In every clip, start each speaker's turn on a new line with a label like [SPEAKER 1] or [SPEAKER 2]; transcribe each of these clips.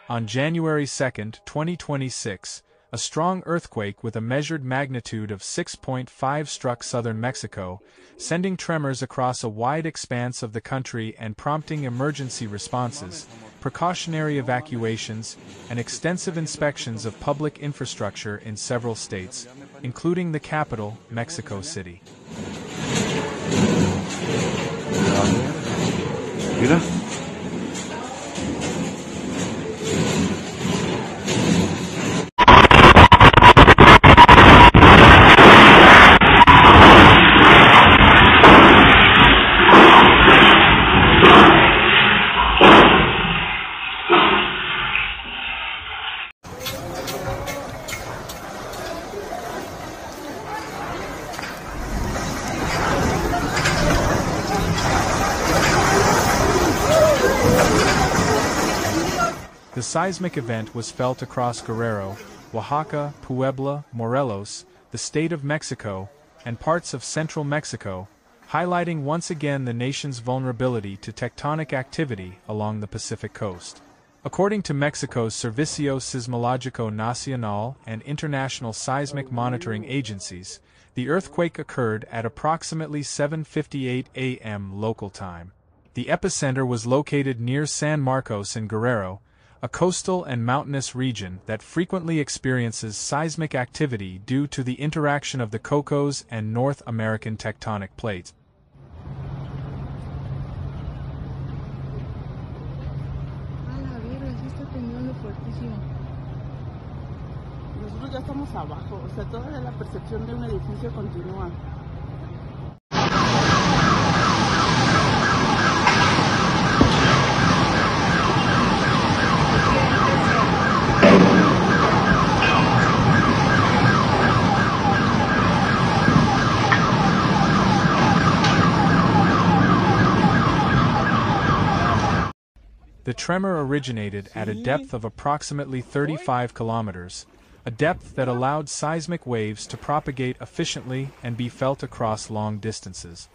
[SPEAKER 1] On January 2, 2026, a strong earthquake with a measured magnitude of 6.5 struck southern Mexico, sending tremors across a wide expanse of the country and prompting emergency responses, precautionary evacuations, and extensive inspections of public infrastructure in several states, including the capital, Mexico City.
[SPEAKER 2] Mira.
[SPEAKER 1] The seismic event was felt across Guerrero, Oaxaca, Puebla, Morelos, the state of Mexico, and parts of central Mexico, highlighting once again the nation's vulnerability to tectonic activity along the Pacific coast. According to Mexico's Servicio Sismológico Nacional and international seismic monitoring agencies, the earthquake occurred at approximately 7:58 a.m. local time. The epicenter was located near San Marcos in Guerrero, a coastal and mountainous region that frequently experiences seismic activity due to the interaction of the Cocos and North American tectonic plates.
[SPEAKER 3] Nosotros ya estamos abajo, o sea, todavía la percepción de un edificio continúa.
[SPEAKER 1] The tremor originated at a depth of approximately 35 kilometers, a depth that allowed seismic waves to propagate efficiently and be felt across long distances.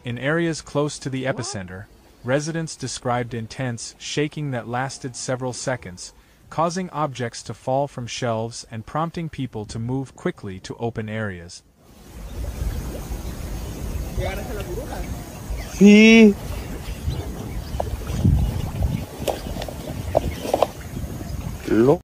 [SPEAKER 1] In areas close to the epicenter, residents described intense shaking that lasted several seconds, causing objects to fall from shelves and prompting people to move quickly to open areas.
[SPEAKER 2] Sí. Lo.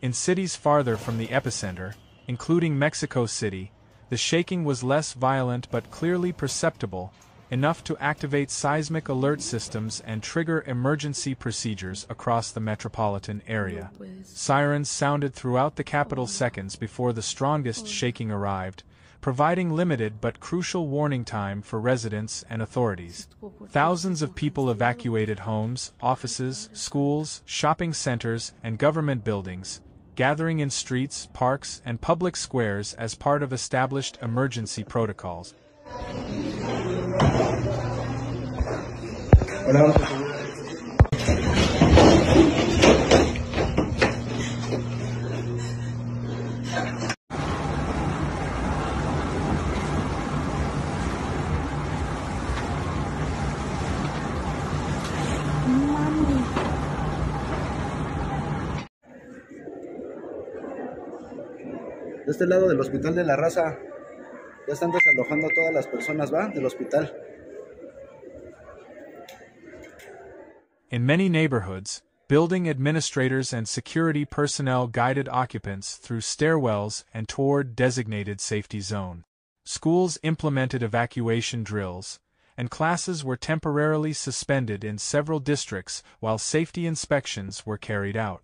[SPEAKER 1] In cities farther from the epicenter, including Mexico City, the shaking was less violent but clearly perceptible, enough to activate seismic alert systems and trigger emergency procedures across the metropolitan area. Sirens sounded throughout the capital seconds before the strongest shaking arrived, providing limited but crucial warning time for residents and authorities. Thousands of people evacuated homes, offices, schools, shopping centers, and government buildings, gathering in streets, parks, and public squares as part of established emergency protocols.
[SPEAKER 4] De este lado del Hospital de la Raza, ya están desalojando a todas las personas, ¿va? Del hospital.
[SPEAKER 1] In many neighborhoods, building administrators and security personnel guided occupants through stairwells and toward designated safety zone. Schools implemented evacuation drills, and classes were temporarily suspended in several districts while safety inspections were carried out.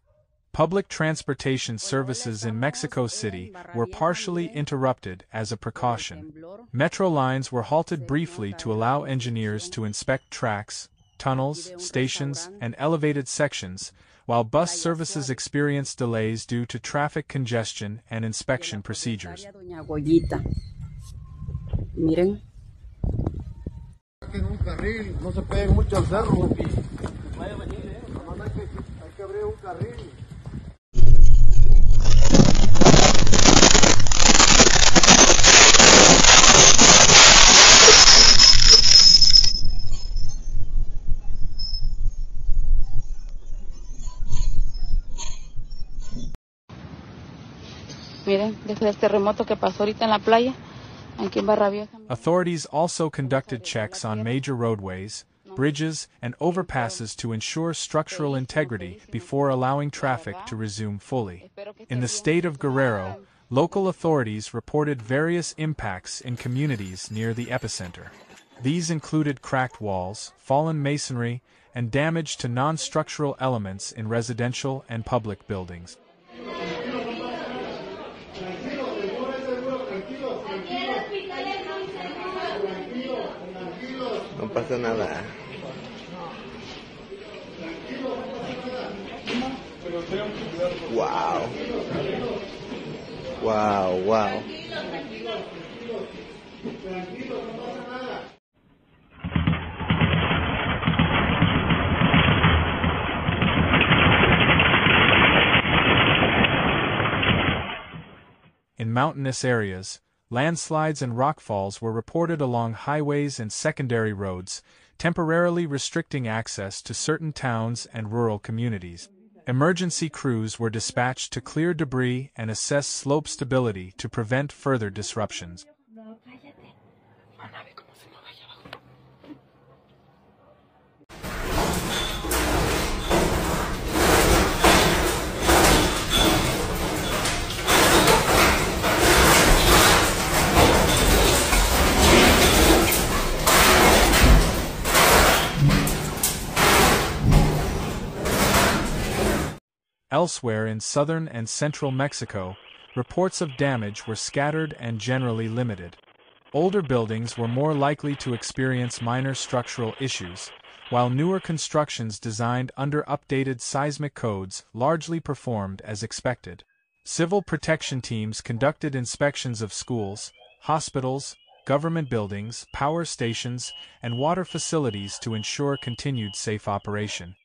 [SPEAKER 1] Public transportation services in Mexico City were partially interrupted as a precaution. Metro lines were halted briefly to allow engineers to inspect tracks, tunnels, stations, and elevated sections, while bus services experienced delays due to traffic congestion and inspection procedures.
[SPEAKER 5] Miren. Miren, desde el terremoto que pasó ahorita en la playa, aquí en Barra Vieja.
[SPEAKER 1] Authorities also conducted checks on major roadways, bridges, and overpasses to ensure structural integrity before allowing traffic to resume fully. In the state of Guerrero, local authorities reported various impacts in communities near the epicenter. These included cracked walls, fallen masonry, and damage to non-structural elements in residential and public buildings.
[SPEAKER 2] No pasa nada. Wow. Wow, wow.
[SPEAKER 1] In mountainous areas, landslides and rockfalls were reported along highways and secondary roads, temporarily restricting access to certain towns and rural communities. Emergency crews were dispatched to clear debris and assess slope stability to prevent further disruptions. Elsewhere in southern and central Mexico, reports of damage were scattered and generally limited. Older buildings were more likely to experience minor structural issues, while newer constructions designed under updated seismic codes largely performed as expected. Civil protection teams conducted inspections of schools, hospitals, government buildings, power stations, and water facilities to ensure continued safe operation.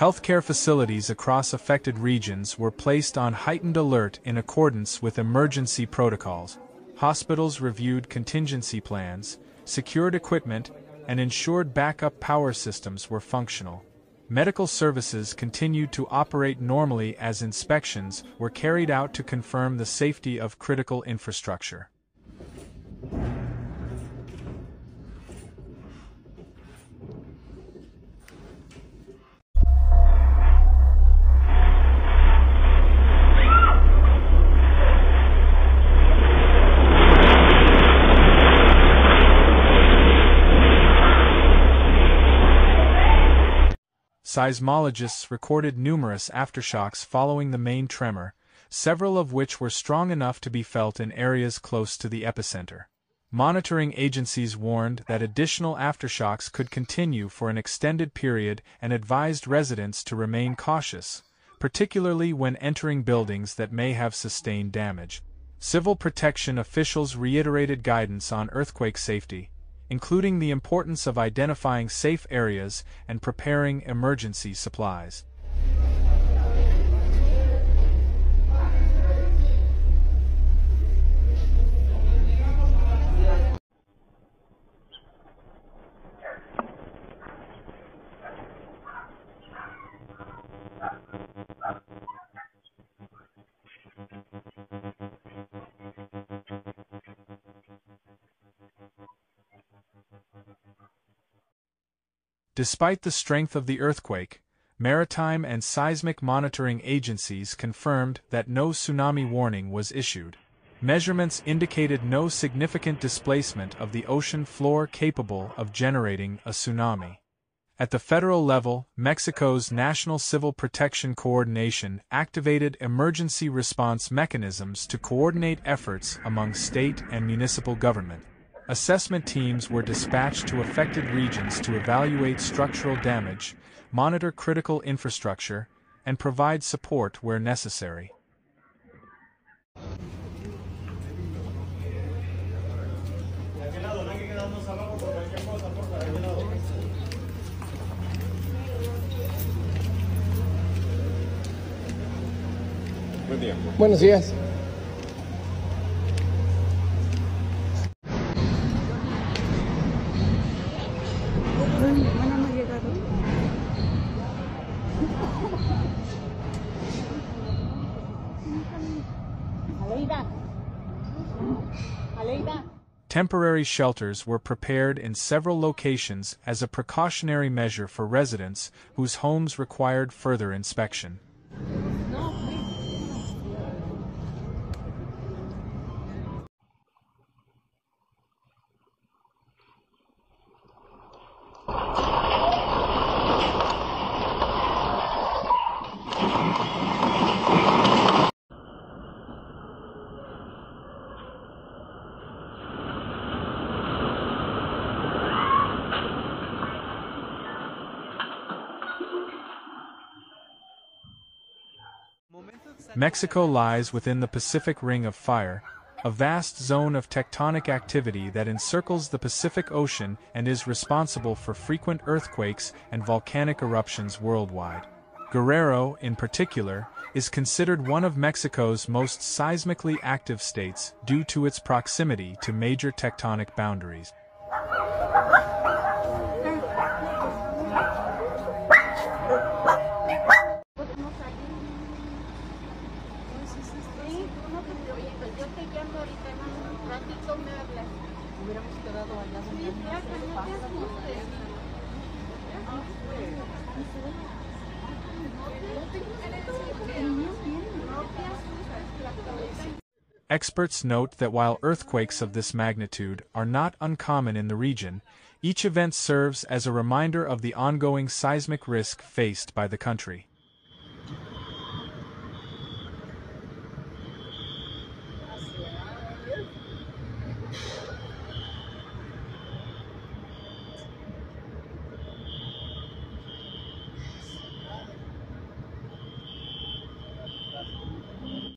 [SPEAKER 1] Healthcare facilities across affected regions were placed on heightened alert in accordance with emergency protocols. Hospitals reviewed contingency plans, secured equipment, and ensured backup power systems were functional. Medical services continued to operate normally as inspections were carried out to confirm the safety of critical infrastructure. Seismologists recorded numerous aftershocks following the main tremor, several of which were strong enough to be felt in areas close to the epicenter. Monitoring agencies warned that additional aftershocks could continue for an extended period and advised residents to remain cautious, particularly when entering buildings that may have sustained damage. Civil protection officials reiterated guidance on earthquake safety, including the importance of identifying safe areas and preparing emergency supplies. Despite the strength of the earthquake, maritime and seismic monitoring agencies confirmed that no tsunami warning was issued. Measurements indicated no significant displacement of the ocean floor capable of generating a tsunami. At the federal level, Mexico's National Civil Protection Coordination activated emergency response mechanisms to coordinate efforts among state and municipal government. Assessment teams were dispatched to affected regions to evaluate structural damage, monitor critical infrastructure, and provide support where necessary.
[SPEAKER 6] Buenos días.
[SPEAKER 1] Temporary shelters were prepared in several locations as a precautionary measure for residents whose homes required further inspection. Mexico lies within the Pacific Ring of Fire, a vast zone of tectonic activity that encircles the Pacific Ocean and is responsible for frequent earthquakes and volcanic eruptions worldwide. Guerrero, in particular, is considered one of Mexico's most seismically active states due to its proximity to major tectonic boundaries. Experts note that while earthquakes of this magnitude are not uncommon in the region, each event serves as a reminder of the ongoing seismic risk faced by the country.